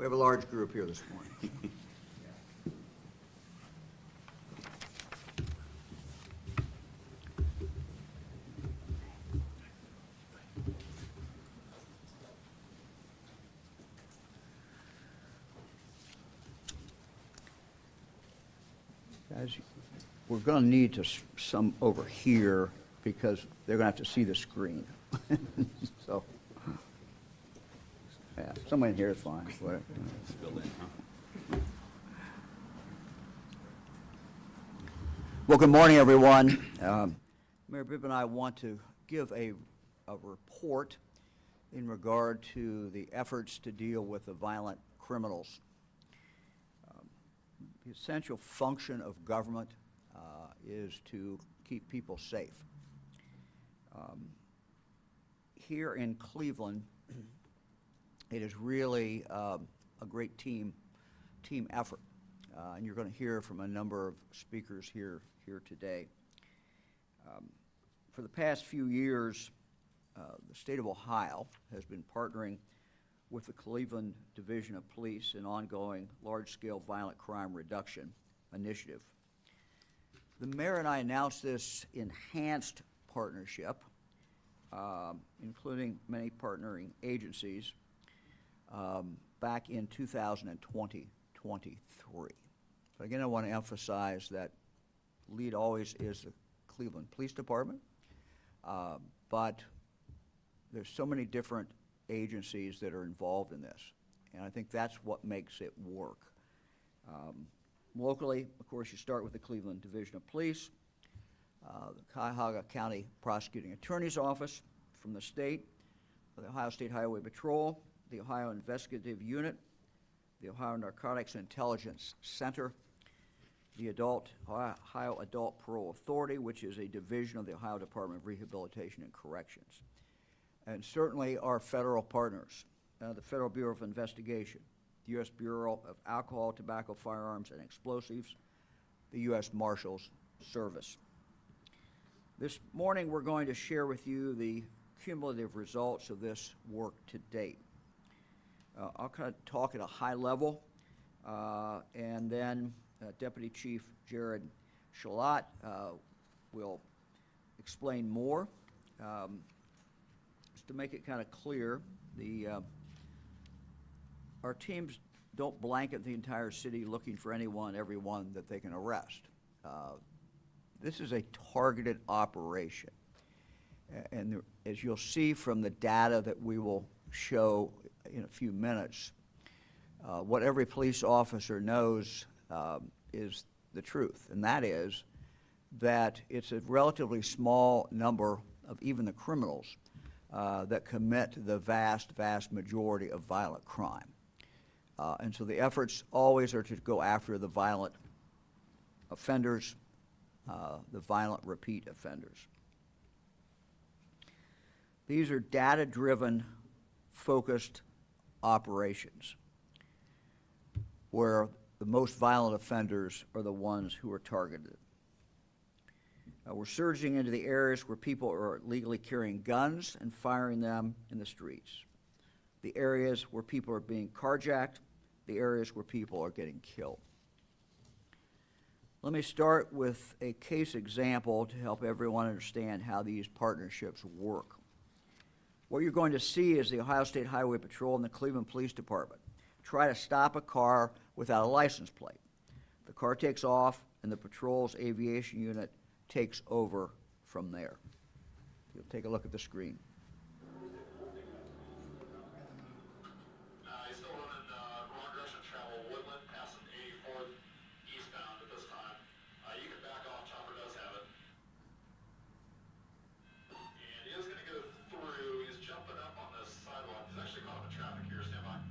have a large group here this morning. Guys, we're going to need some over here because they're going to have to see the screen. So, yeah, someone here is fine. Whatever. Well, good morning, everyone. Mayor Bibb and I want to give a report in regard to the efforts to deal with the violent criminals. The essential function of government is to keep people safe. Here in Cleveland, it is really a great team effort, and you're going to hear from a number of speakers here today. For the past few years, the state of Ohio has been partnering with the Cleveland Division of Police in ongoing large-scale violent crime reduction initiative. The mayor and I announced this enhanced partnership, including many partnering agencies, back in 2023. But again, I want to emphasize that lead always is the Cleveland Police Department, but there's so many different agencies that are involved in this, and I think that's what makes it work. Locally, of course, you start with the Cleveland Division of Police, the Cuyahoga County Prosecuting Attorney's Office from the state, the Ohio State Highway Patrol, the Ohio Investigative Unit, the Ohio Narcotics Intelligence Center, the Ohio Adult Parole Authority, which is a division of the Ohio Department of Rehabilitation and Corrections, and certainly our federal partners, the Federal Bureau of Investigation, the U.S. Bureau of Alcohol, Tobacco, Firearms, and Explosives, the U.S. Marshals Service. This morning we're going to share with you the cumulative results of this work to date. I'll kind of talk at a high level, and then Deputy Chief Jared Shalat will explain more. Just to make it kind of clear, our teams don't blanket the entire city looking for everyone that they can arrest. This is a targeted operation. And as you'll see from the data that we will show in a few minutes, what every police officer knows is the truth, and that is that it's a relatively small number of even the criminals that commit the vast majority of violent crime. And so the efforts always are to go after the violent offenders, the violent repeat offenders. These are data-driven, focused operations where the most violent offenders are the ones who are targeted. We're surging into the areas where people are legally carrying guns and firing them in the streets, the areas where people are being carjacked, the areas where people are getting killed. Let me start with a case example to help everyone understand how these partnerships work. What you're going to see is the Ohio State Highway Patrol and the Cleveland Police Department try to stop a car without a license plate. The car takes off, and the patrol's aviation unit takes over from there. You'll take a look at the screen. He's still running wrong direction, travel Woodland, passing 84th eastbound at this time. You can back off, Chopper does have it. And he is going to go through. He's jumping up on this sidewalk. He's actually caught up in traffic here. Stand by.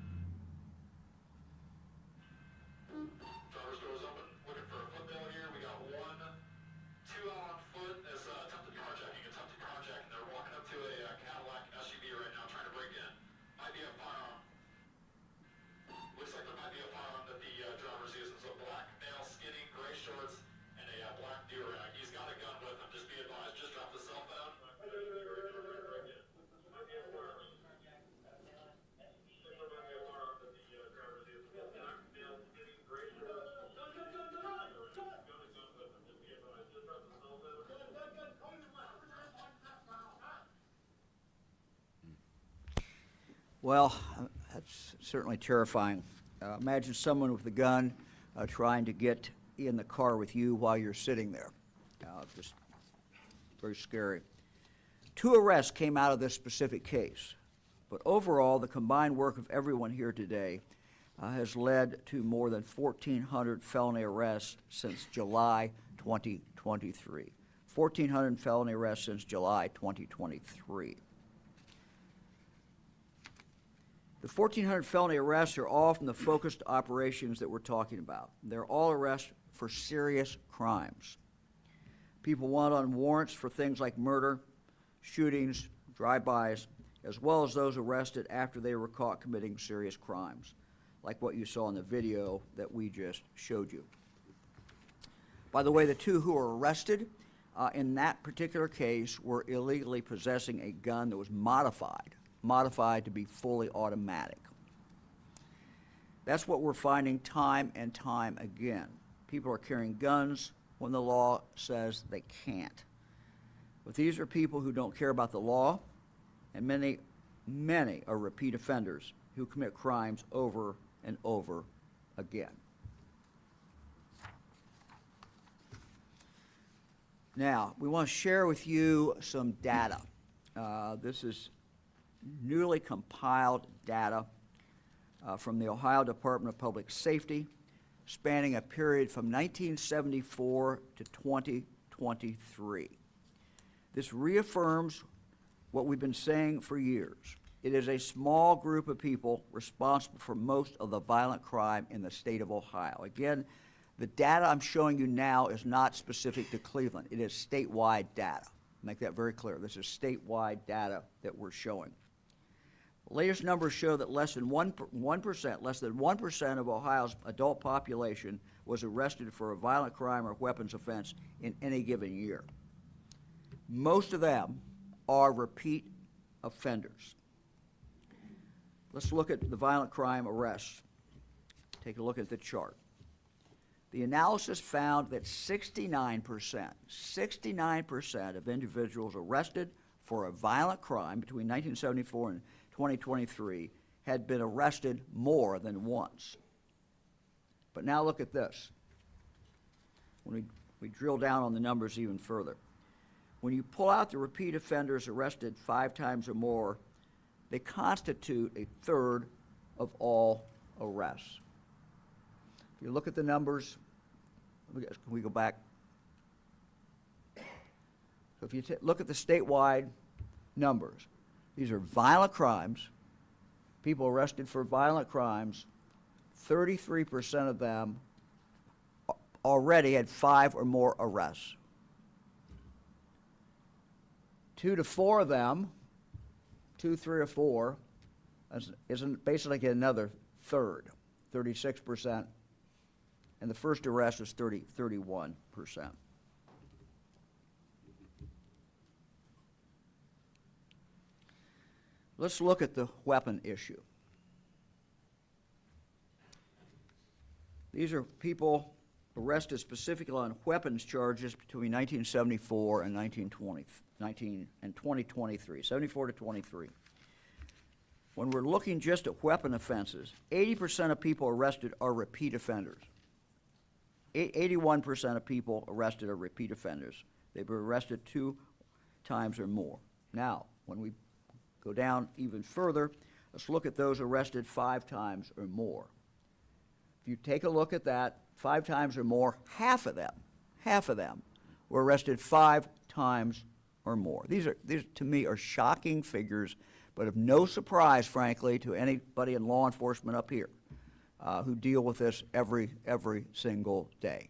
Driver's door's open. Looking for a foot bail here. We got 1, 2 out on foot. This attempted carjacking. They're walking up to a Well, that's certainly terrifying. Imagine someone with a gun trying to get in the car with you while you're sitting there. Just very scary. 2 arrests came out of this specific case, but overall, the combined work of everyone here today has led to more than 1,400 felony arrests since July 2023. 1,400 felony arrests since July 2023. The 1,400 felony arrests are all from the focused operations that we're talking about. They're all arrests for serious crimes. People want on warrants for things like murder, shootings, drive-bys, as well as those arrested after they were caught committing serious crimes, like what you saw in the video that we just showed you. By the way, the 2 who were arrested in that particular case were illegally possessing a gun that was modified to be fully automatic. That's what we're finding time and time again. People are carrying guns when the law says they can't. But these are people who don't care about the law, and many are repeat offenders who commit crimes over and over again. Now, we want to share with you some data. This is newly compiled data from the Ohio Department of Public Safety, spanning a period from 1974 to 2023. This reaffirms what we've been saying for years. It is a small group of people responsible for most of the violent crime in the state of Ohio. Again, the data I'm showing you now is not specific to Cleveland. It is statewide data. Make that very clear. This is statewide data that we're showing. The latest numbers show that less than 1% of Ohio's adult population was arrested for a violent crime or weapons offense in any given year. Most of them are repeat offenders. Let's look at the violent crime arrests. Take a look at the chart. The analysis found that 69% of individuals arrested for a violent crime between 1974 and 2023 had been arrested more than once. But now look at this. When we drill down on the numbers even further. When you pull out the repeat offenders arrested 5 times or more, they constitute a third of all arrests. If you look at the numbers, can we go back? So if you look at the statewide numbers, these are violent crimes, people arrested for violent crimes. 33% of them already had 5 or more arrests. 2 to 4 of them, 2, 3, or 4, is basically another third, 36%. And the first arrest was 31%. Let's look at the weapon issue. These are people arrested specifically on weapons charges between 1974 and 2023, 74 to 23. When we're looking just at weapon offenses, 80% of people arrested are repeat offenders. 81% of people arrested are repeat offenders. They've been arrested 2 times or more. Now, when we go down even further, let's look at those arrested 5 times or more. If you take a look at that, 5 times or more, half of them were arrested 5 times or more. These to me are shocking figures, but of no surprise, frankly, to anybody in law enforcement up here who deal with this every single day.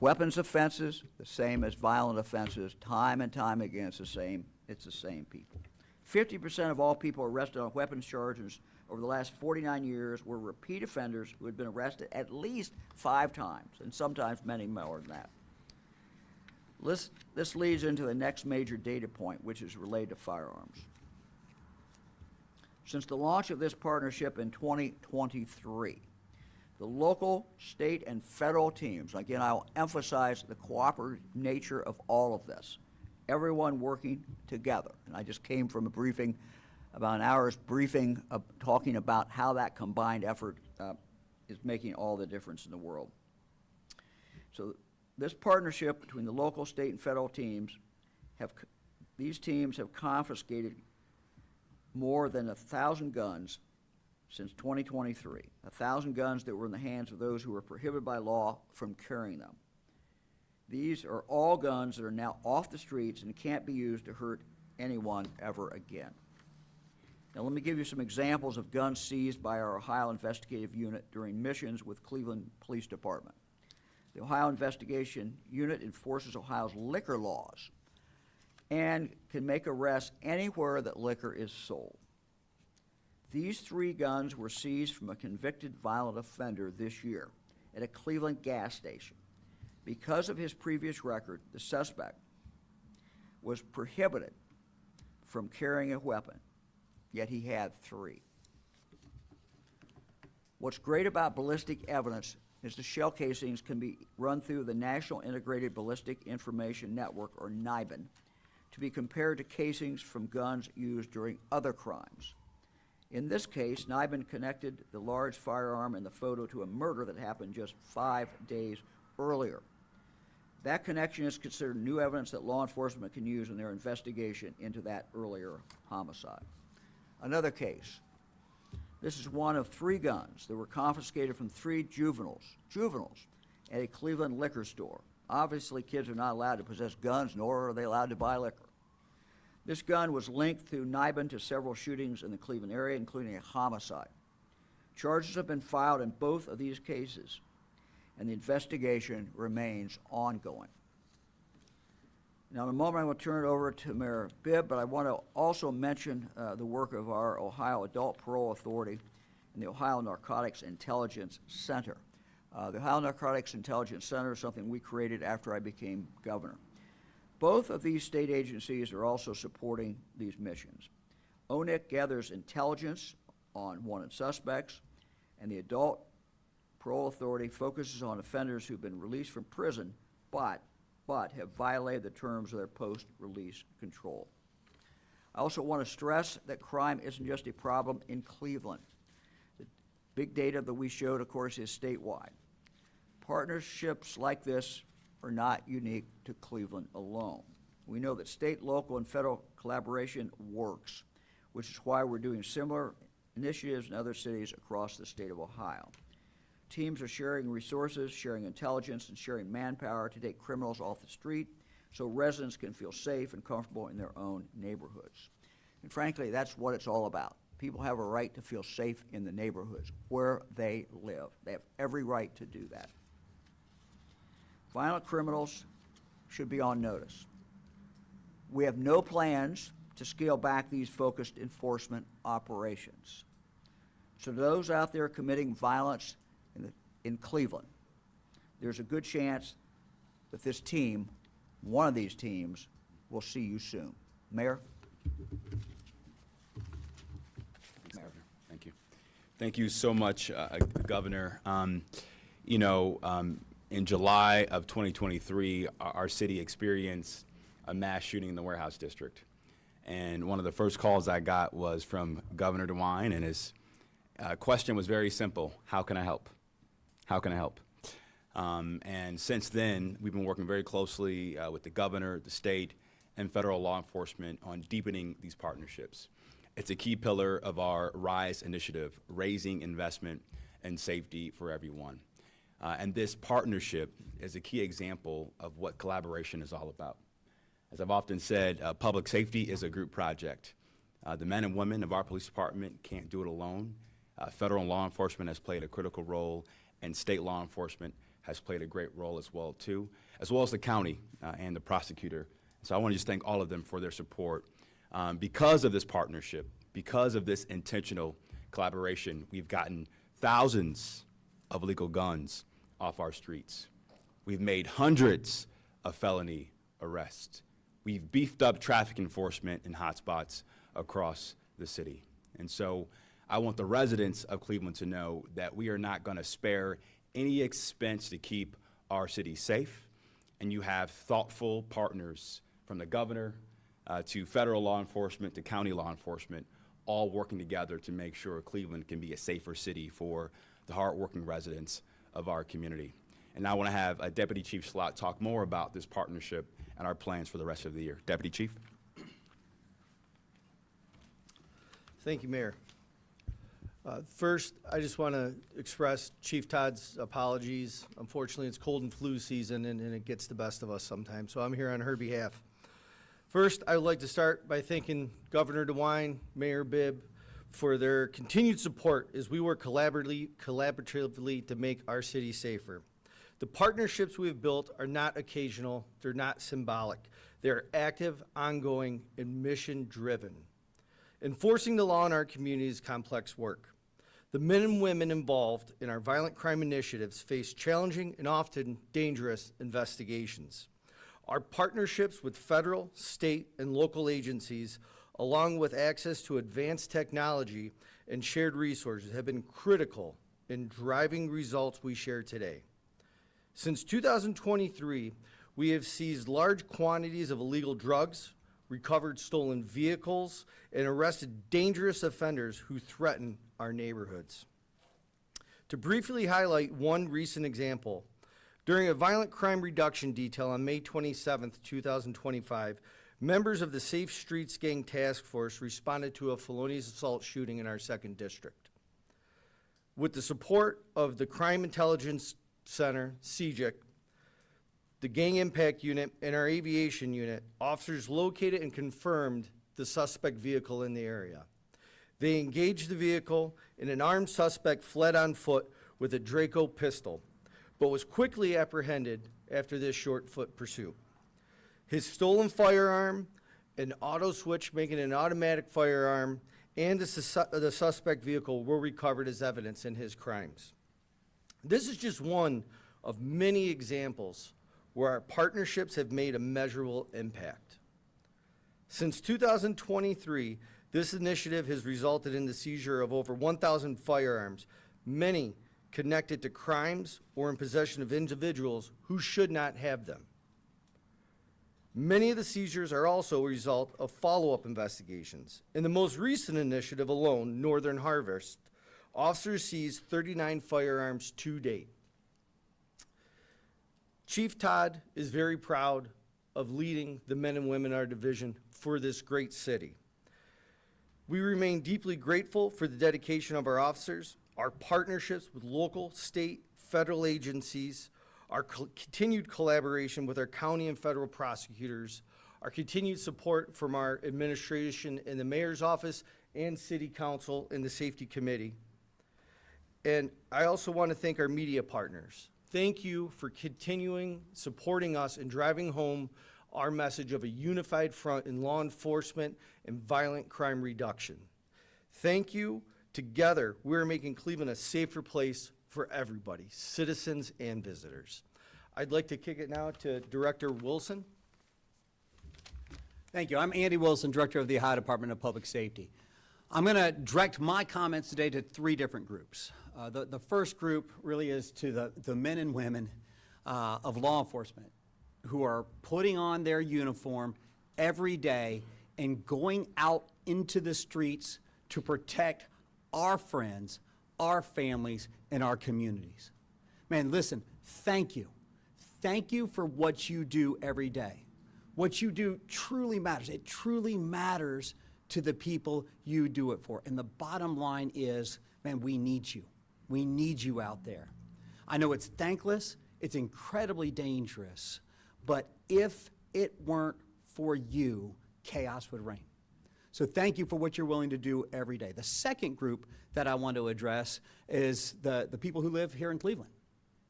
Weapons offenses, the same as violent offenses, time and time again, it's the same people. 50% of all people arrested on weapons charges over the last 49 years were repeat offenders who had been arrested at least 5 times, and sometimes many more than that. This leads into the next major data point, which is related to firearms. Since the launch of this partnership in 2023, the local, state, and federal teams, again, I will emphasize the cooperative nature of all of this, everyone working together. And I just came from a briefing about an hour's briefing talking about how that combined effort is making all the difference in the world. So this partnership between the local, state, and federal teams these teams have confiscated more than 1,000 guns since 2023, 1,000 guns that were in the hands of those who were prohibited by law from carrying them. These are all guns that are now off the streets and can't be used to hurt anyone ever again. Now let me give you some examples of guns seized by our Ohio Investigative Unit during missions with Cleveland Police Department. The Ohio Investigation Unit enforces Ohio's liquor laws and can make arrests anywhere that liquor is sold. These 3 guns were seized from a convicted violent offender this year at a Cleveland gas station. Because of his previous record, the suspect was prohibited from carrying a weapon, yet he had 3. What's great about ballistic evidence is the shell casings can be run through the National Integrated Ballistic Information Network, or NIBIN, to be compared to casings from guns used during other crimes. In this case, NIBIN connected the large firearm in the photo to a murder that happened just 5 days earlier. That connection is considered new evidence that law enforcement can use in their investigation into that earlier homicide. Another case. This is one of 3 guns that were confiscated from 3 juveniles at a Cleveland liquor store. Obviously, kids are not allowed to possess guns, nor are they allowed to buy liquor. This gun was linked through NIBIN to several shootings in the Cleveland area, including a homicide. Charges have been filed in both of these cases, and the investigation remains ongoing. Now, in a moment, I will turn it over to Mayor Bibb, but I want to also mention the work of our Ohio Adult Parole Authority and the Ohio Narcotics Intelligence Center. The Ohio Narcotics Intelligence Center is something we created after I became governor. Both of these state agencies are also supporting these missions. ONIC gathers intelligence on wanted suspects, and the Adult Parole Authority focuses on offenders who've been released from prison but have violated the terms of their post-release control. I also want to stress that crime isn't just a problem in Cleveland. The big data that we showed, of course, is statewide. Partnerships like this are not unique to Cleveland alone. We know that state, local, and federal collaboration works, which is why we're doing similar initiatives in other cities across the state of Ohio. Teams are sharing resources, sharing intelligence, and sharing manpower to take criminals off the street so residents can feel safe and comfortable in their own neighborhoods. And frankly, that's what it's all about. People have a right to feel safe in the neighborhoods where they live. They have every right to do that. Violent criminals should be on notice. We have no plans to scale back these focused enforcement operations. So those out there committing violence in Cleveland, there's a good chance that this team, one of these teams, will see you soon. Mayor? Thank you. Thank you so much, Governor. In July of 2023, our city experienced a mass shooting in the Warehouse District. And one of the first calls I got was from Governor DeWine, and his question was very simple: how can I help? How can I help? And since then, we've been working very closely with the governor, the state, and federal law enforcement on deepening these partnerships. It's a key pillar of our RISE initiative, raising investment and safety for everyone. And this partnership is a key example of what collaboration is all about. As I've often said, public safety is a group project. The men and women of our police department can't do it alone. Federal law enforcement has played a critical role, and state law enforcement has played a great role as well, too, as well as the county and the prosecutor. So I want to just thank all of them for their support. Because of this partnership, because of this intentional collaboration, we've gotten thousands of illegal guns off our streets. We've made hundreds of felony arrests. We've beefed up traffic enforcement in hotspots across the city. And so I want the residents of Cleveland to know that we are not going to spare any expense to keep our city safe. And you have thoughtful partners from the governor to federal law enforcement to county law enforcement, all working together to make sure Cleveland can be a safer city for the hardworking residents of our community. And now I want to have Deputy Chief Slott talk more about this partnership and our plans for the rest of the year. Deputy Chief. Thank you, Mayor. First, I just want to express Chief Todd's apologies. Unfortunately, it's cold and flu season, and it gets the best of us sometimes, so I'm here on her behalf. First, I would like to start by thanking Governor DeWine, Mayor Bibb, for their continued support as we work collaboratively to make our city safer. The partnerships we have built are not occasional, they're not symbolic. They're active, ongoing, and mission-driven. Enforcing the law in our community is complex work. The men and women involved in our violent crime initiatives face challenging and often dangerous investigations. Our partnerships with federal, state, and local agencies, along with access to advanced technology and shared resources, have been critical in driving results we share today. Since 2023, we have seized large quantities of illegal drugs, recovered stolen vehicles, and arrested dangerous offenders who threaten our neighborhoods. To briefly highlight one recent example, during a violent crime reduction detail on May 27, 2025, members of the Safe Streets Gang Task Force responded to a felonious assault shooting in our 2nd District. With the support of the Crime Intelligence Center, CJIC, the Gang Impact Unit, and our Aviation Unit, officers located and confirmed the suspect vehicle in the area. They engaged the vehicle, and an armed suspect fled on foot with a Draco pistol, but was quickly apprehended after this short-foot pursuit. His stolen firearm, an auto switch making an automatic firearm, and the suspect vehicle were recovered as evidence in his crimes. This is just one of many examples where our partnerships have made a measurable impact. Since 2023, this initiative has resulted in the seizure of over 1,000 firearms, many connected to crimes or in possession of individuals who should not have them. Many of the seizures are also a result of follow-up investigations. In the most recent initiative alone, Northern Harvest, officers seized 39 firearms to date. Chief Todd is very proud of leading the men and women in our division for this great city. We remain deeply grateful for the dedication of our officers, our partnerships with local, state, federal agencies, our continued collaboration with our county and federal prosecutors, our continued support from our administration in the mayor's office and city council and the safety committee. And I also want to thank our media partners. Thank you for continuing supporting us and driving home our message of a unified front in law enforcement and violent crime reduction. Thank you. Together, we're making Cleveland a safer place for everybody, citizens and visitors. I'd like to kick it now to Director Wilson. Thank you. I'm Andy Wilson, Director of the Ohio Department of Public Safety. I'm going to direct my comments today to 3 different groups. The first group really is to the men and women of law enforcement who are putting on their uniform every day and going out into the streets to protect our friends, our families, and our communities. Man, listen, thank you. Thank you for what you do every day. What you do truly matters. It truly matters to the people you do it for. And the bottom line is, man, we need you. We need you out there. I know it's thankless, it's incredibly dangerous, but if it weren't for you, chaos would reign. So thank you for what you're willing to do every day. The second group that I want to address is the people who live here in Cleveland.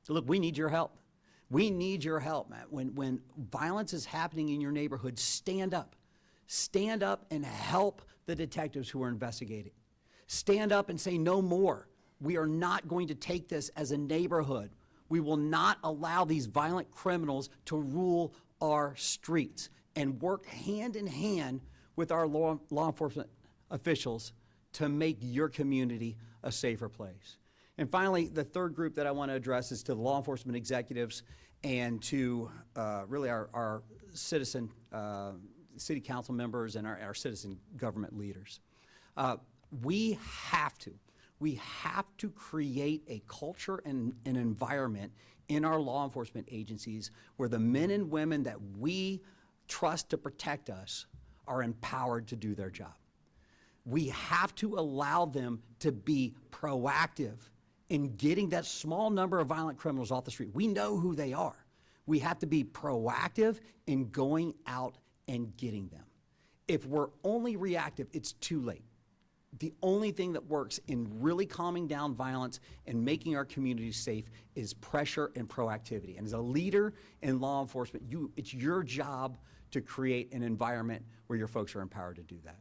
So look, we need your help. We need your help, man. When violence is happening in your neighborhood, stand up. Stand up and help the detectives who are investigating. Stand up and say no more. We are not going to take this as a neighborhood. We will not allow these violent criminals to rule our streets, and work hand in hand with our law enforcement officials to make your community a safer place. And finally, the third group that I want to address is to the law enforcement executives and to really our citizen city council members and our citizen government leaders. We have to create a culture and an environment in our law enforcement agencies where the men and women that we trust to protect us are empowered to do their job. We have to allow them to be proactive in getting that small number of violent criminals off the street. We know who they are. We have to be proactive in going out and getting them. If we're only reactive, it's too late. The only thing that works in really calming down violence and making our communities safe is pressure and proactivity. And as a leader in law enforcement, it's your job to create an environment where your folks are empowered to do that.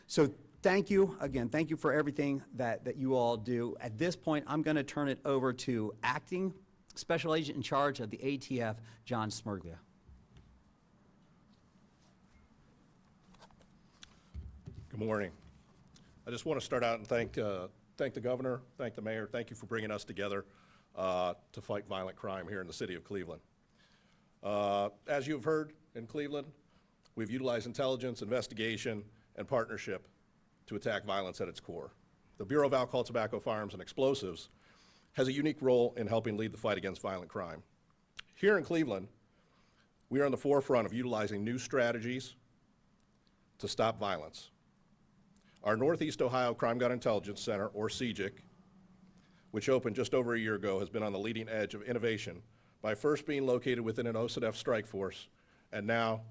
So thank you. Again, thank you for everything that you all do. At this point, I'm going to turn it over to Acting Special Agent in charge of the ATF, John Smurglia. Good morning. I just want to start out and thank the governor, thank the mayor, thank you for bringing us together to fight violent crime here in the city of Cleveland. As you've heard in Cleveland, we've utilized intelligence, investigation, and partnership to attack violence at its core. The Bureau of Alcohol, Tobacco, Firearms, and Explosives has a unique role in helping lead the fight against violent crime. Here in Cleveland, we are on the forefront of utilizing new strategies to stop violence. Our Northeast Ohio Crime Gun Intelligence Center, or CJIC, which opened just over a year ago, has been on the leading edge of innovation by first being located within an OCDF strike force and now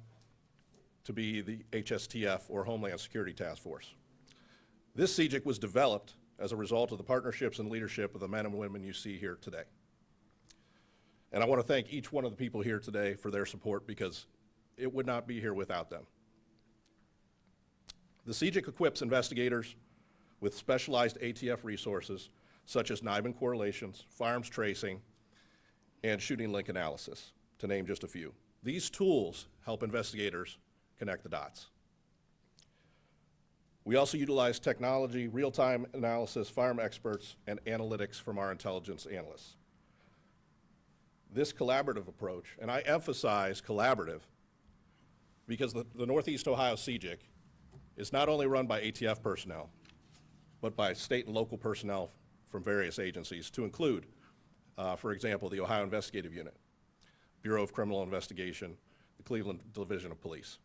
to be the HSTF, or Homeland Security Task Force. This CJIC was developed as a result of the partnerships and leadership of the men and women you see here today. And I want to thank each one of the people here today for their support, because it would not be here without them. The CJIC equips investigators with specialized ATF resources such as NIBIN correlations, firearms tracing, and shooting link analysis, to name just a few. These tools help investigators connect the dots. We also utilize technology, real-time analysis, firearm experts, and analytics from our intelligence analysts. This collaborative approach, and I emphasize collaborative, because the Northeast Ohio CJIC is not only run by ATF personnel, but by state and local personnel from various agencies, to include, for example, the Ohio Investigative Unit, Bureau of Criminal Investigation, the Cleveland Division of Police.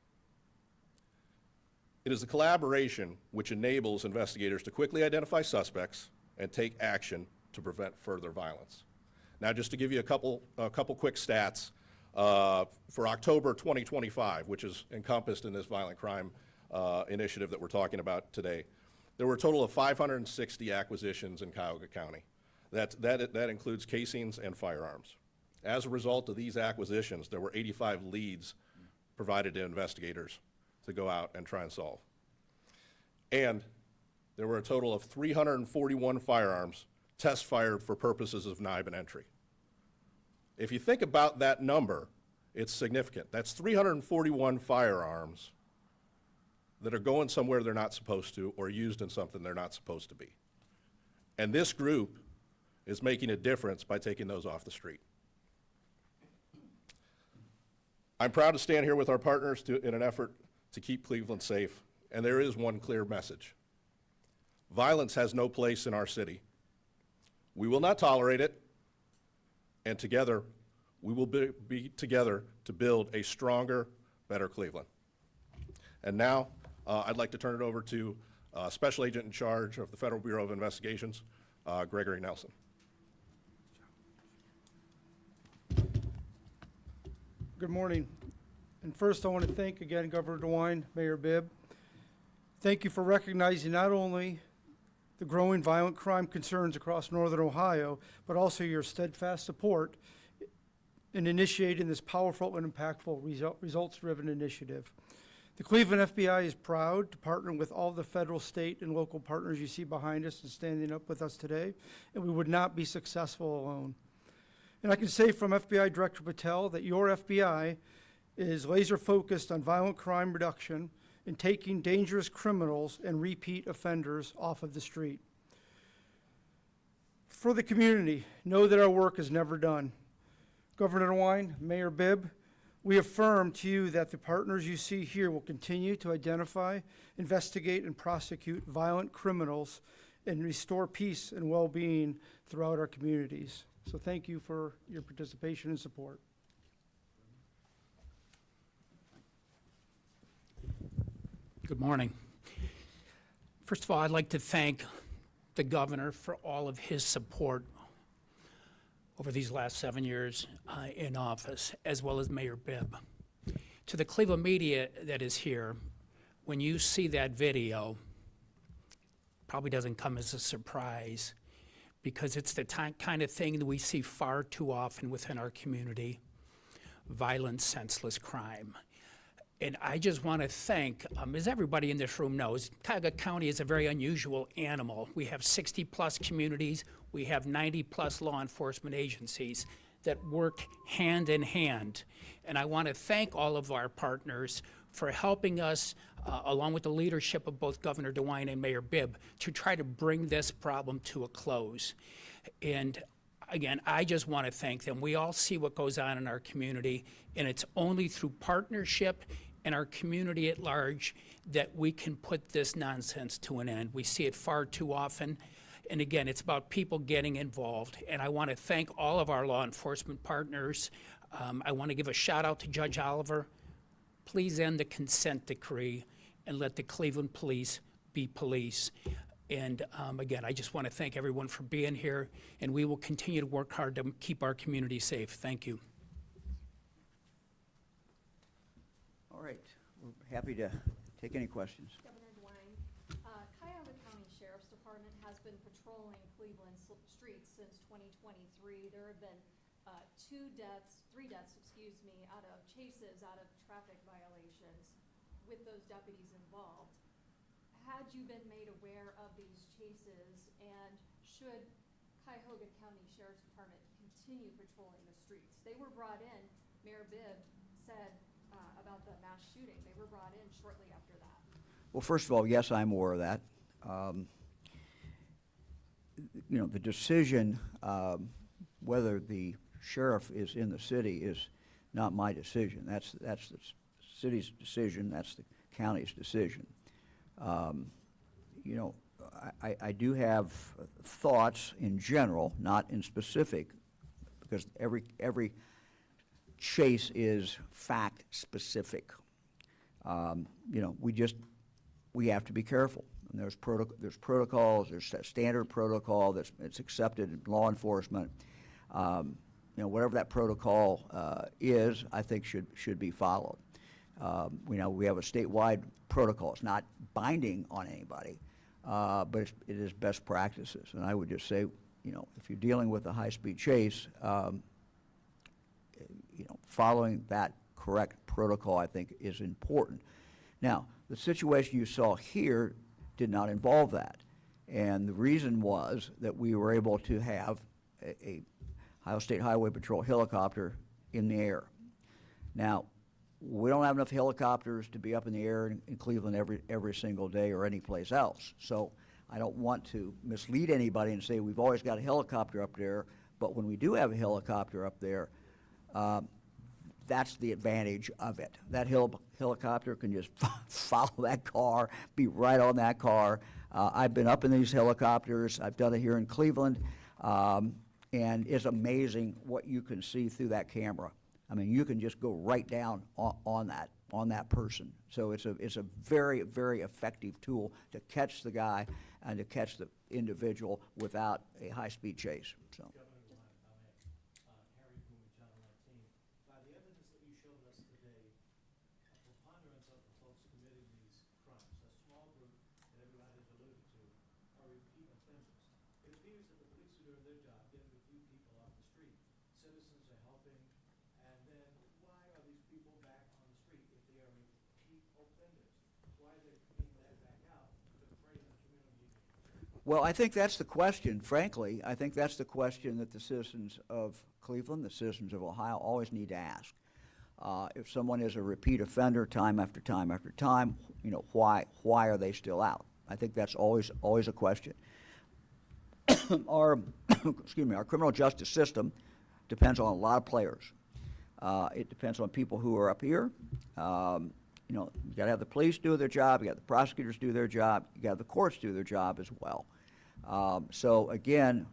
It is the collaboration which enables investigators to quickly identify suspects and take action to prevent further violence. Now, just to give you a couple quick stats, for October 2025, which is encompassed in this violent crime initiative that we're talking about today, there were a total of 560 acquisitions in Cuyahoga County. That includes casings and firearms. As a result of these acquisitions, there were 85 leads provided to investigators to go out and try and solve. And there were a total of 341 firearms test fired for purposes of NIBIN entry. If you think about that number, it's significant. That's 341 firearms that are going somewhere they're not supposed to, or used in something they're not supposed to be. And this group is making a difference by taking those off the street. I'm proud to stand here with our partners in an effort to keep Cleveland safe, and there is one clear message. Violence has no place in our city. We will not tolerate it, and together, we will be together to build a stronger, better Cleveland. And now, I'd like to turn it over to Special Agent in charge of the Federal Bureau of Investigations, Gregory Nelson. Good morning. And first, I want to thank again Governor DeWine, Mayor Bibb. Thank you for recognizing not only the growing violent crime concerns across northern Ohio, but also your steadfast support in initiating this powerful and impactful results-driven initiative. The Cleveland FBI is proud to partner with all the federal, state, and local partners you see behind us and standing up with us today, and we would not be successful alone. And I can say from FBI Director Patel that your FBI is laser-focused on violent crime reduction and taking dangerous criminals and repeat offenders off of the street. For the community, know that our work is never done. Governor DeWine, Mayor Bibb, We affirm to you that the partners you see here will continue to identify, investigate, and prosecute violent criminals and restore peace and well-being throughout our communities. So thank you for your participation and support. Good morning. First of all, I'd like to thank the governor for all of his support over these last 7 years in office, as well as Mayor Bibb. To the Cleveland media that is here, when you see that video, probably doesn't come as a surprise, because it's the kind of thing that we see far too often within our community: violent, senseless crime. And I just want to thank, as everybody in this room knows, Cuyahoga County is a very unusual animal. We have 60-plus communities. We have 90-plus law enforcement agencies that work hand in hand. And I want to thank all of our partners for helping us, along with the leadership of both Governor DeWine and Mayor Bibb, to try to bring this problem to a close. And again, I just want to thank them. We all see what goes on in our community, and it's only through partnership and our community at large that we can put this nonsense to an end. We see it far too often. And again, it's about people getting involved. And I want to thank all of our law enforcement partners. I want to give a shout out to Judge Oliver. Please end the consent decree and let the Cleveland police be police. And again, I just want to thank everyone for being here, and we will continue to work hard to keep our community safe. Thank you. All right, we're happy to take any questions. Governor DeWine, Cuyahoga County Sheriff's Department has been patrolling Cleveland streets since 2023. There have been three deaths, out of chases, out of traffic violations with those deputies involved. Had you been made aware of these chases, and should Cuyahoga County Sheriff's Department continue patrolling the streets? They were brought in, Mayor Bibb said about the mass shooting, they were brought in shortly after that. Well, first of all, yes, I'm aware of that. You know, the decision whether the sheriff is in the city is not my decision. That's the city's decision. That's the county's decision. You know, I do have thoughts in general, not in specific, because every chase is fact specific. You know, we have to be careful. And there's protocols. There's a standard protocol that's accepted in law enforcement. You know, whatever that protocol is, I think should be followed. You know, we have a statewide protocol. It's not binding on anybody, but it is best practices. And I would just say, you know, if you're dealing with a high-speed chase, you know, following that correct protocol, I think, is important. Now, the situation you saw here did not involve that. And the reason was that we were able to have a Ohio State Highway Patrol helicopter in the air. Now, we don't have enough helicopters to be up in the air in Cleveland every single day or any place else. So I don't want to mislead anybody and say we've always got a helicopter up there, but when we do have a helicopter up there, that's the advantage of it. That helicopter can just follow that car, be right on that car. I've been up in these helicopters. I've done it here in Cleveland, and it's amazing what you can see through that camera. I mean, you can just go right down on that person. So it's a very, very effective tool to catch the guy and to catch the individual without a high-speed chase. So. Well, I think that's the question, frankly. I think that's the question that the citizens of Cleveland, the citizens of Ohio, always need to ask. If someone is a repeat offender time after time after time, you know, why are they still out? I think that's always a question. Our criminal justice system depends on a lot of players. It depends on people who are up here. You know, you got to have the police do their job, you got the prosecutors do their job, you got the courts do their job as well. So again,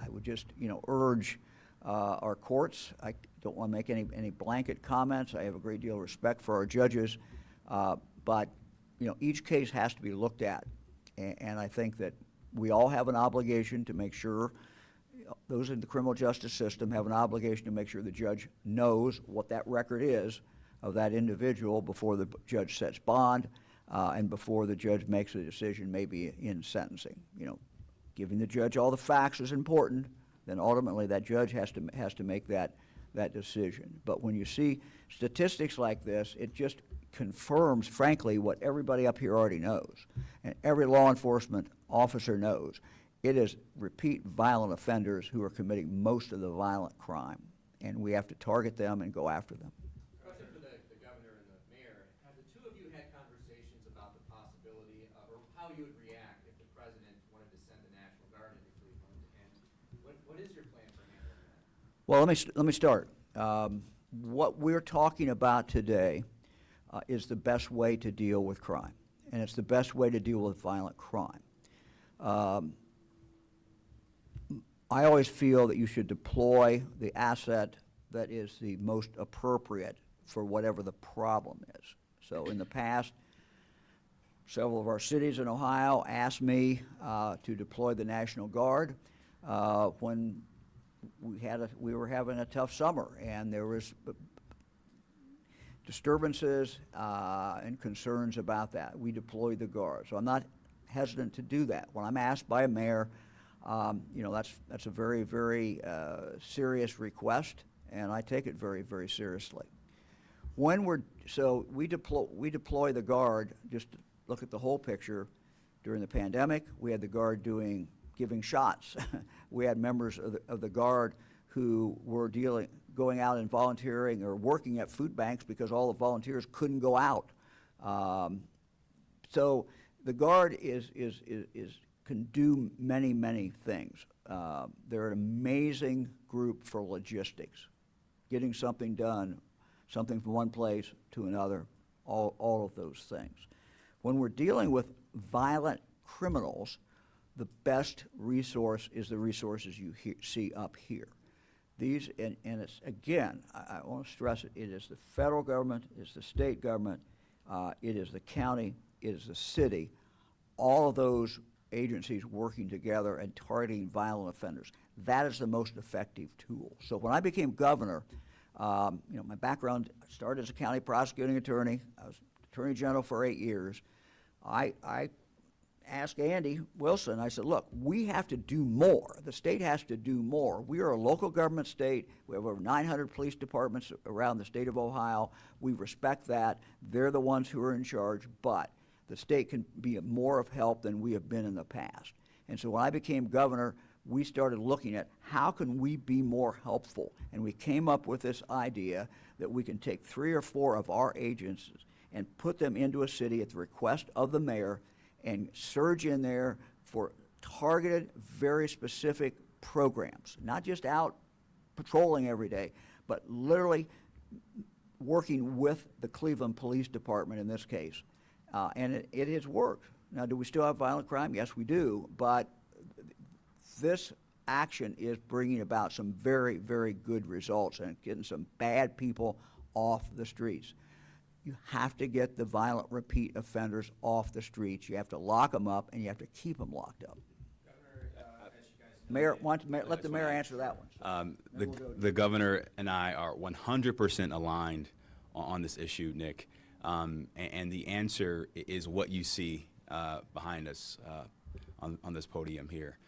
I would just, you know, urge our courts. I don't want to make any blanket comments. I have a great deal of respect for our judges, but you know, each case has to be looked at, and I think that we all have an obligation to make sure those in the criminal justice system have an obligation to make sure the judge knows what that record is of that individual before the judge sets bond and before the judge makes a decision, maybe in sentencing. You know, giving the judge all the facts is important. Then ultimately that judge has to make that decision. But when you see statistics like this, it just confirms, frankly, what everybody up here already knows, and every law enforcement officer knows. It is repeat violent offenders who are committing most of the violent crime, and we have to target them and go after them. Question for the governor and the mayor. Have the two of you had conversations about the possibility of, or how you would react if the president wanted to send the National Guard into Cleveland? And what is your plan for handling that? Well, let me start. What we're talking about today is the best way to deal with crime, and it's the best way to deal with violent crime. I always feel that you should deploy the asset that is the most appropriate for whatever the problem is. So in the past, several of our cities in Ohio asked me to deploy the National Guard when we were having a tough summer, and there was disturbances and concerns about that. We deployed the Guard. So I'm not hesitant to do that. When I'm asked by a mayor, you know, that's a very, very serious request, and I take it very, very seriously. When we deploy the Guard. Just to look at the whole picture. During the pandemic, we had the Guard giving shots. We had members of the Guard who were going out and volunteering or working at food banks because all the volunteers couldn't go out. So the Guard can do many, many things. They're an amazing group for logistics, getting something done, something from one place to another, all of those things. When we're dealing with violent criminals, the best resource is the resources you see up here. These, and it's, again, I want to stress it, it is the federal government, it's the state government, it is the county, it is the city, all of those agencies working together and targeting violent offenders. That is the most effective tool. So when I became governor, you know, my background started as a county prosecuting attorney. I was attorney general for 8 years. I asked Andy Wilson, I said, look, we have to do more. The state has to do more. We are a local government state. We have over 900 police departments around the state of Ohio. We respect that. They're the ones who are in charge, but the state can be more of help than we have been in the past. And so when I became governor, we started looking at how can we be more helpful. And we came up with this idea that we can take 3 or 4 of our agents and put them into a city at the request of the mayor and surge in there for targeted, very specific programs, not just out patrolling every day, but literally working with the Cleveland Police Department in this case. And it has worked. Now, do we still have violent crime? Yes, we do, but this action is bringing about some very, very good results and getting some bad people off the streets. You have to get the violent repeat offenders off the streets. You have to lock them up, and you have to keep them locked up. Governor, as you guys know, Let the mayor answer that one. The governor and I are 100% aligned on this issue, Nick. And the answer is what you see behind us on this podium here.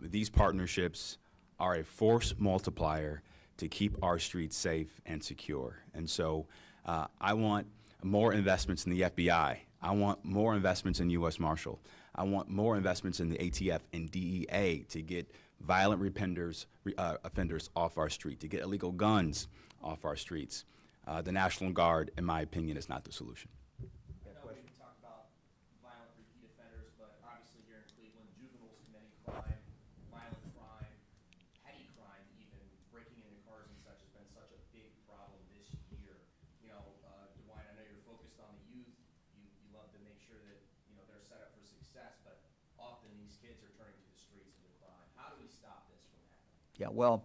These partnerships are a force multiplier to keep our streets safe and secure. And so I want more investments in the FBI. I want more investments in U.S. Marshal. I want more investments in the ATF and DEA to get violent offenders off our street, to get illegal guns off our streets. The National Guard, in my opinion, is not the solution. I know we talk about violent repeat offenders, but obviously here in Cleveland, juveniles committing crime, violent crime, petty crime, even breaking into cars and such sure that, you know, they're set up for success, but often these kids are turning to the streets into crime. How do we stop this from happening? Yeah, well,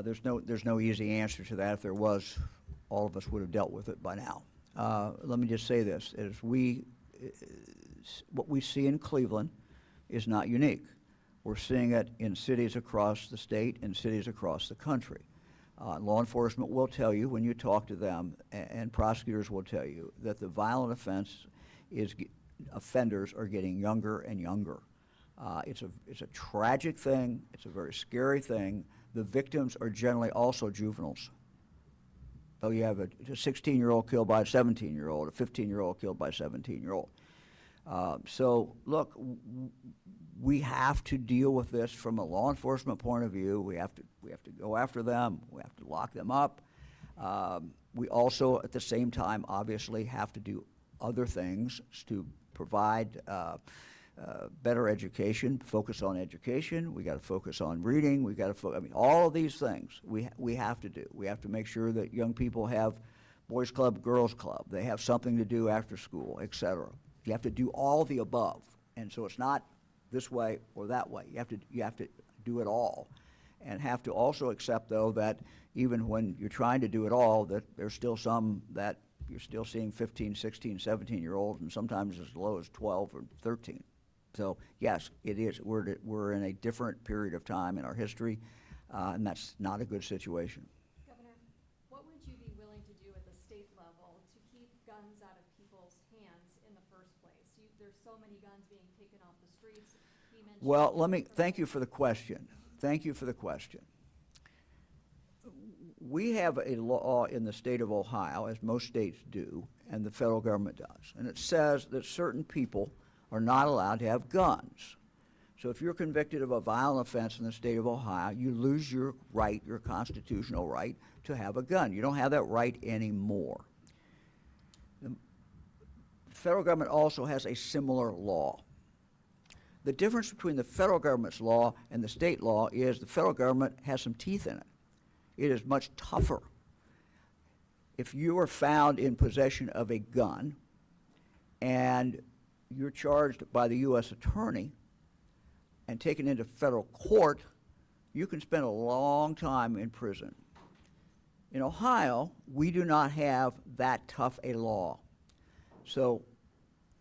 there's no easy answer to that. If there was, all of us would have dealt with it by now. Let me just say this, what we see in Cleveland is not unique. We're seeing it in cities across the state and cities across the country. Law enforcement will tell you when you talk to them, and prosecutors will tell you, that the violent offenders are getting younger and younger. It's a tragic thing. It's a very scary thing. The victims are generally also juveniles. So you have a 16-year-old killed by a 17-year-old, a 15-year-old killed by a 17-year-old. So look, we have to deal with this from a law enforcement point of view. We have to go after them. We have to lock them up. We also, at the same time, obviously have to do other things to provide better education, focus on education. We got to focus on reading. We got to, all of these things we have to do. We have to make sure that young people have boys club, girls club. They have something to do after school, et cetera. You have to do all the above, and so it's not this way or that way. You have to do it all, and have to also accept, though, that even when you're trying to do it all, that there's still some that you're still seeing 15, 16, 17-year-olds, and sometimes as low as 12 or 13. So yes, it is. We're in a different period of time in our history, and that's not a good situation. Governor, what would you be willing to do at the state level to keep guns out of people's hands in the first place? There's so many guns being taken off the streets. He mentioned Well, thank you for the question. Thank you for the question. We have a law in the state of Ohio, as most states do, and the federal government does, and it says that certain people are not allowed to have guns. So if you're convicted of a violent offense in the state of Ohio, you lose your right, your constitutional right, to have a gun. You don't have that right anymore. The federal government also has a similar law. The difference between the federal government's law and the state law is the federal government has some teeth in it. It is much tougher. If you are found in possession of a gun and you're charged by the U.S. attorney and taken into federal court, you can spend a long time in prison. In Ohio, we do not have that tough a law. So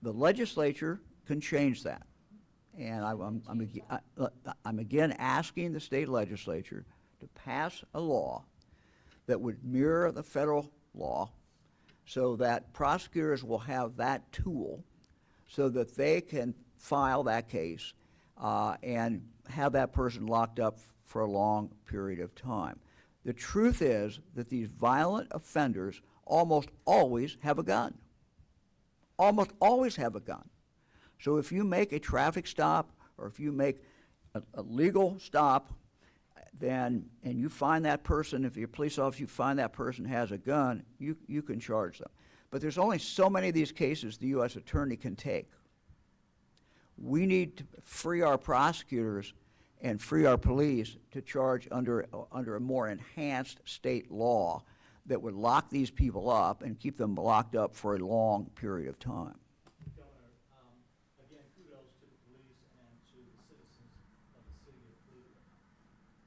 the legislature can change that. And I'm again asking the state legislature to pass a law that would mirror the federal law so that prosecutors will have that tool so that they can file that case and have that person locked up for a long period of time. The truth is that these violent offenders almost always have a gun. Almost always have a gun. So if you make a traffic stop or if you make a legal stop, then, and you find that person, if you're a police officer, you find that person has a gun, you can charge them. But there's only so many of these cases the U.S. attorney can take. We need to free our prosecutors and free our police to charge under a more enhanced state law that would lock these people up and keep them locked up for a long period of time. Governor, again, kudos to the police and to the citizens of the city of Cleveland.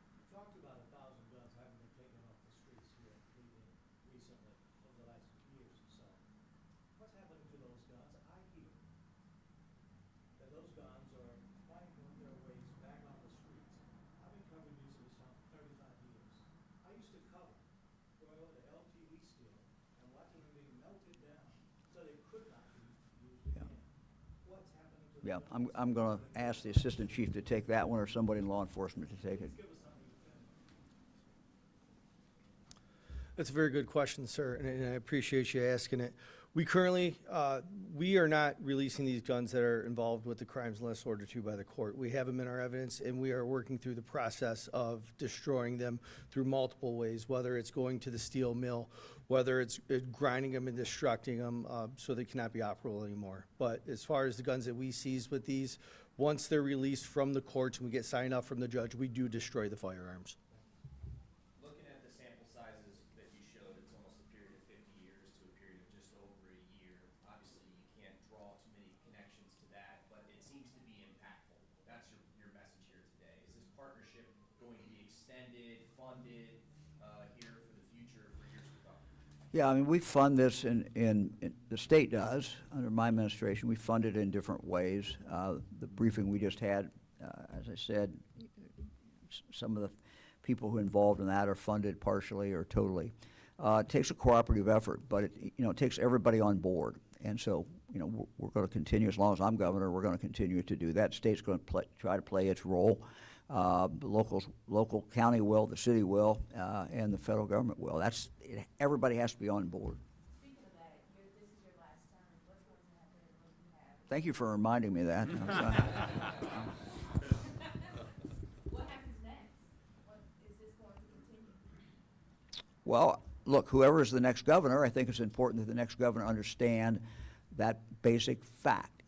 You talked about 1,000 guns having been taken off the streets here in Cleveland recently, over the last years or so. What's happening to those guns? I hear that those guns are finding their ways back on the streets. I've been covering music for 35 years. I used to cover going over to LTV steel and watching them being melted down so they could not be used again. What's happening to Yeah, the guns? I'm going to ask the assistant chief to take that one or somebody in law enforcement to take it. Give us something to defend. That's a very good question, sir, and I appreciate you asking it. We currently, we are not releasing these guns that are involved with the crimes unless ordered to by the court. We have them in our evidence, and we are working through the process of destroying them through multiple ways, whether it's going to the steel mill, whether it's grinding them and destructing them so they cannot be operable anymore. But as far as the guns that we seize with these, once they're released from the courts and we get signed off from the judge, we do destroy the firearms. Looking at the sample sizes that you showed, it's almost a period of 50 years to a period of just over a year. Obviously, you can't draw too many extended, funded here for the future for years to come? Yeah, I mean, we fund this the state does, under my administration, we fund it in different ways. The briefing we just had, as I said, some of the people who are involved in that are funded partially or totally. It takes a cooperative effort, but it takes everybody on board. And so, we're going to continue, as long as I'm governor, we're going to continue to do that. State's going to try to play its role. The local county will, the city will, and the federal government will. Everybody has to be on board. Speaking of that, this is your last term. What's going to happen when you have? Thank you for reminding me of that. What happens next? Is this going to continue? Well, look, whoever is the next governor, I think it's important that the next governor understand that basic fact.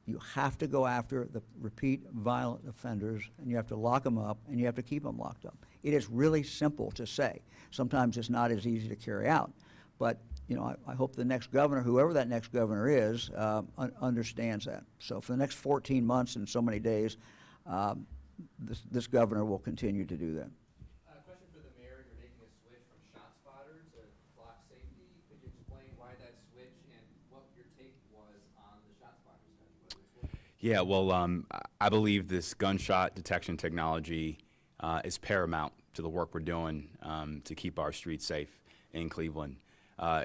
You have to go after the repeat violent offenders, and you have to lock them up, and you have to keep them locked up. It is really simple to say. Sometimes it's not as easy to carry out. But, I hope the next governor, whoever that next governor is, understands that. So for the next 14 months and so many days, this governor will continue to do that. Question for the mayor. You're making a switch from ShotSpotter to flock safety. Could you explain why that switch and what your take was on the ShotSpotter study, whether it's working? Yeah, well, I believe this gunshot detection technology is paramount to the work we're doing to keep our streets safe in Cleveland.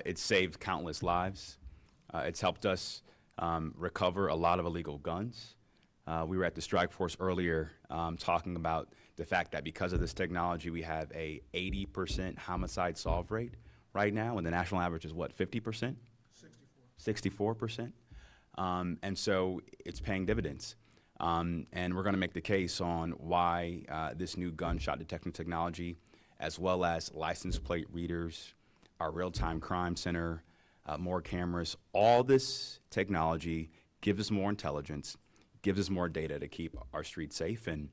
It's saved countless lives. It's helped us recover a lot of illegal guns. We were at the strike force earlier talking about the fact that because of this technology, we have a 80% homicide solve rate right now, and the national average is what, 50%? 64%. And so it's paying dividends. And we're going to make the case on why this new gunshot detection technology, as well as license plate readers, our real-time crime center, more cameras, all this technology gives us more intelligence, gives us more data to keep our streets safe, and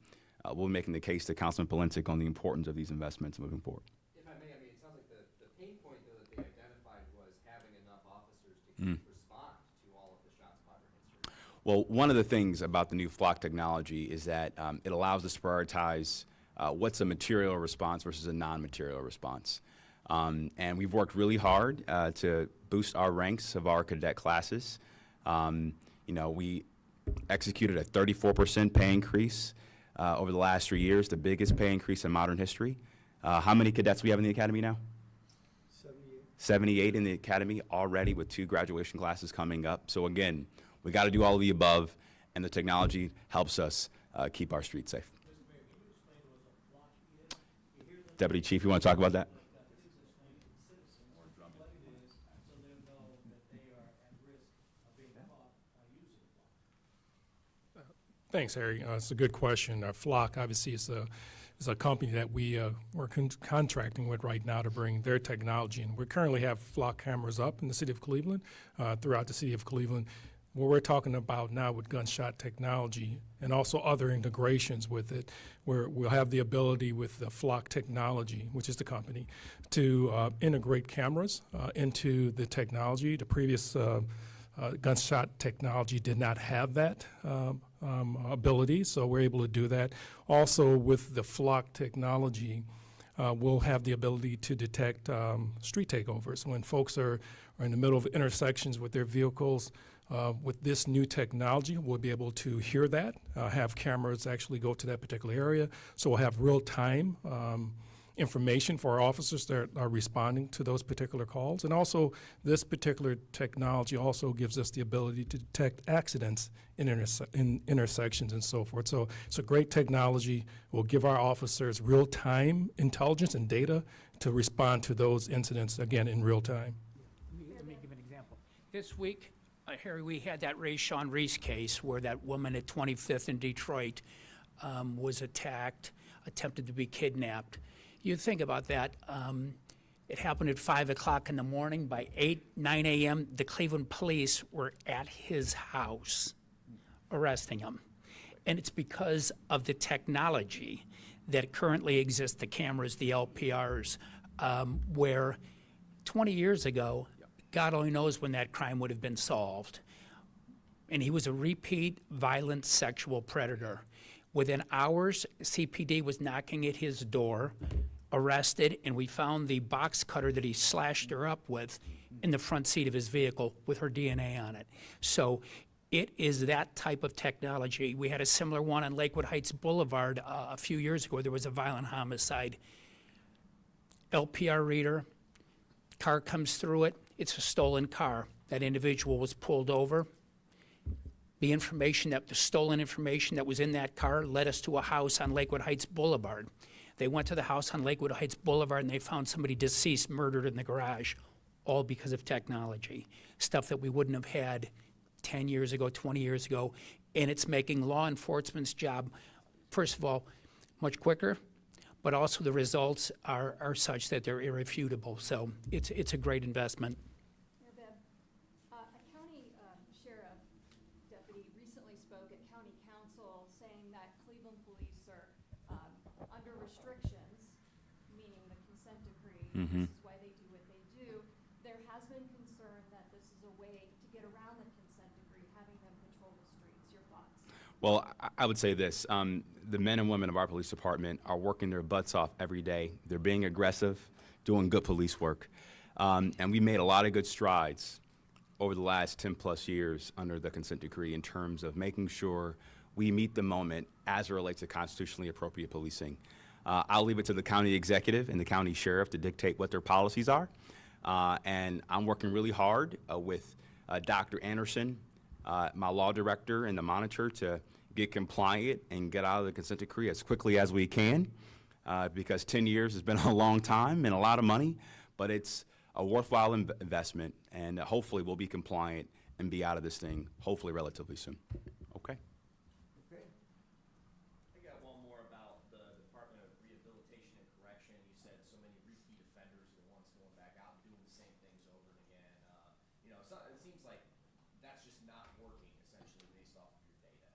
we're making the case to Councilman Polincic on the importance of these investments moving forward. If I may, it sounds like the pain point, though, that they identified was having enough officers to respond to all of the ShotSpotter incidents. Well, one of the things about the new flock technology is that it allows us to prioritize what's a material response versus a non-material response. And we've worked really hard to boost our ranks of our cadet classes. We executed a 34% pay increase over the last 3 years, the biggest pay increase in modern history. How many cadets we have in the academy now? 78 in the academy already, with 2 graduation classes coming up. So again, we got to do all of the above, and the technology helps us keep our streets safe. Deputy Chief, you want to talk about that? Thanks, Harry. It's a good question. Flock, obviously, is a company that we're contracting with right now to bring their technology in. We currently have Flock cameras up in the city of Cleveland, throughout the city of Cleveland. What we're talking about now with gunshot technology and also other integrations with it, where we'll have the ability with the Flock technology, which is the company, to integrate cameras into the technology. The previous gunshot technology did not have that ability, so we're able to do that. Also, with the Flock technology, we'll have the ability to detect street takeovers. When folks are in the middle of intersections with their vehicles, with this new technology, we'll be able to hear that, have cameras actually go to that particular area. So we'll have real-time information for our officers that are responding to those particular calls. And also, this particular technology also gives us the ability to detect accidents in intersections and so forth. So it's a great technology. We'll give our officers real-time intelligence and data to respond to those incidents, again, in real time. Let me give an example. This week, Harry, we had that Rayshawn Reese case where that woman at 25th in Detroit was attacked, attempted to be kidnapped. You think about that. It happened at 5 o'clock in the morning. By 9 a.m., the Cleveland police were at his house arresting him. And it's because of the technology that currently exists, the cameras, the LPRs, where 20 years ago, God only knows when that crime would have been solved. And he was a repeat violent sexual predator. Within hours, CPD was knocking at his door, arrested, and we found the box cutter that he slashed her up with in the front seat of his vehicle with her DNA on it. So it is that type of technology. We had a similar one on Lakewood Heights Boulevard a few years ago. There was a violent homicide. LPR reader, car comes through it, it's a stolen car. That individual was pulled over. The stolen information that was in that car led us to a house on Lakewood Heights Boulevard. They went to the house on Lakewood Heights Boulevard and they found somebody deceased, murdered in the garage, all because of technology. Stuff that we wouldn't have had 10 years ago, 20 years ago, and it's making law enforcement's job, first of all, much quicker, but also the results are such that they're irrefutable. So it's a great investment. Mayor Bibb, a county sheriff deputy recently spoke at county council saying that Cleveland police are under restrictions, meaning the consent decree. This is why they do what they do. There has been concern that this is a way to get around the consent decree, having them patrol the streets. Your thoughts? Well, I would say this. The men and women of our police department are working their butts off every day. They're being aggressive, doing good police work. And we made a lot of good strides over the last 10-plus years under the consent decree in terms of making sure we meet the moment as it relates to constitutionally appropriate policing. I'll leave it to the county executive and the county sheriff to dictate what their policies are. And I'm working really hard with Dr. Anderson, my law director, and the monitor to get compliant and get out of the consent decree as quickly as we can, because 10 years has been a long time and a lot of money, but it's a worthwhile investment, and hopefully we'll be compliant and be out of this thing, hopefully relatively soon. Okay? I got one more about the Department of Rehabilitation and Correction. You said so many repeat offenders are the ones going back out and doing the same things over and again. It seems like that's just not working, essentially, based off of your data.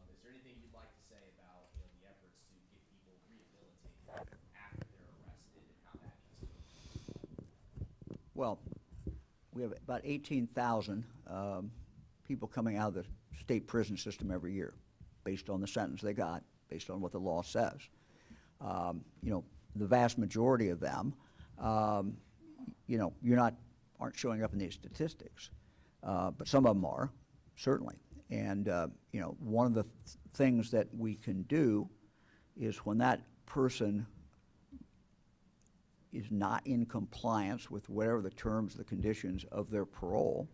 Is there anything you'd like to say about the efforts to get people rehabilitated after they're arrested and how that needs to be? Well, we have about 18,000 people coming out of the state prison system every year, based on the sentence they got, based on what the law says. The vast majority of them, aren't showing up in these statistics, but some of them are, certainly. And one of the things that we can do is when that person is not in compliance with whatever the terms, the conditions of their parole,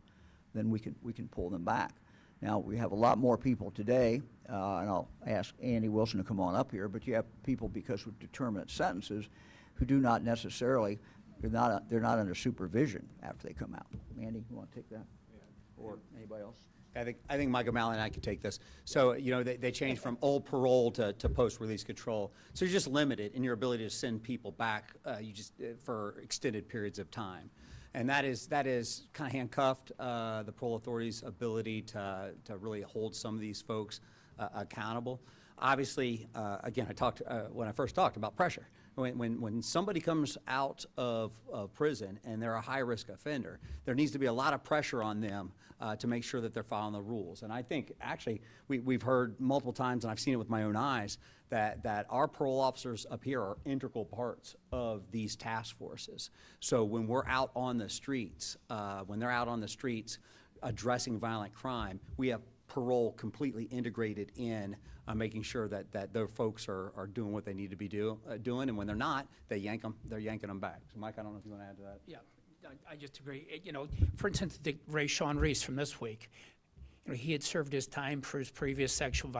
then we can pull them back. Now, we have a lot more people today, and I'll ask Andy Wilson to come on up here, but you have people because of determinate sentences who do not necessarily, they're not under supervision after they come out. Andy, you want to take that? Yeah. Or anybody else? I think Mike O'Malley and I could take this. So, they changed from old parole to post-release control. So you're just limited in your ability to send people back for extended periods of time. And that is kind of handcuffed the parole authority's ability to really hold some of these folks accountable. Obviously, again, when I first talked about pressure. When somebody comes out of prison and they're a high-risk offender, there needs to be a lot of pressure on them to make sure that they're following the rules. And I think, actually, we've heard multiple times, and I've seen it with my own eyes, that our parole officers up here are integral parts of these task forces. So when we're out on the streets, when they're out on the streets addressing violent crime, we have parole completely integrated in making sure that their folks are doing what they need to be doing, and when they're not, they're yanking them back. So, Mike, I don't know if you want to add to that. Yeah, I just agree. For instance, Ray Sean Reese from this week, he had served his time for his previous sexual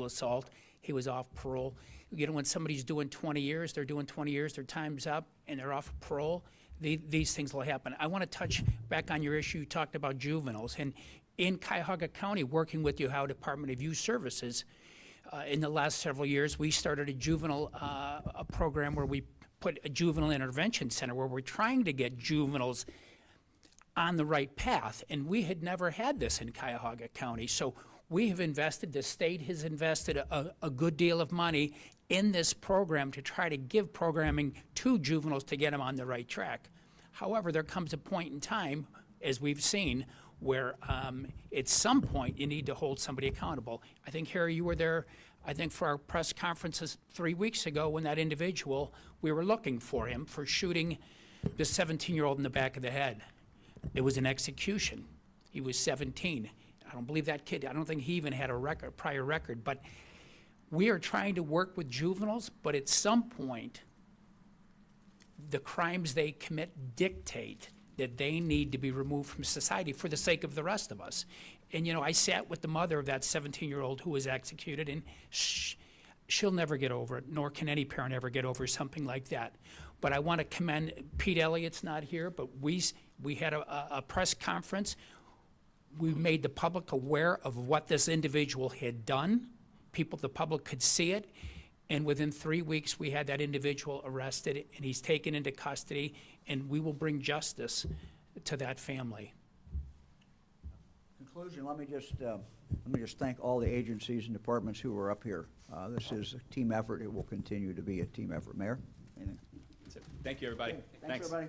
assault. He was off parole. When somebody's doing 20 years, they're doing 20 years, their time's up, and they're off parole, these things will happen. I want to touch back on your issue. You talked about juveniles. And in Cuyahoga County, working with the Ohio Department of Youth Services, in the last several years, we started a juvenile a program where we put a juvenile intervention center where we're trying to get juveniles on the right path. And we had never had this in Cuyahoga County. So we have invested, the state has invested a good deal of money in this program to try to give programming to juveniles to get them on the right track. However, there comes a point in time, as we've seen, where at some point you need to hold somebody accountable. I think, Harry, you were there I think for our press conferences 3 weeks ago when that individual, we were looking for him for shooting the 17-year-old in the back of the head. It was an execution. He was 17. I don't believe that kid, I don't think he even had a prior record, but we are trying to work with juveniles, but at some point, the crimes they commit dictate that they need to be removed from society for the sake of the rest of us. And, you know, I sat with the mother of that 17-year-old who was executed, and she'll never get over it, nor can any parent ever get over something like that. But I want to commend, Pete Elliott's not here, but we had a press conference. We made the public aware of what this individual had done. The public could see it. And within 3 weeks, we had that individual arrested, and he's taken into custody, and we will bring justice to that family. Conclusion, let me just thank all the agencies and departments who are up here. This is a team effort. It will continue to be a team effort. Mayor? Anything? That's it. Thank you, everybody. Thanks, everybody.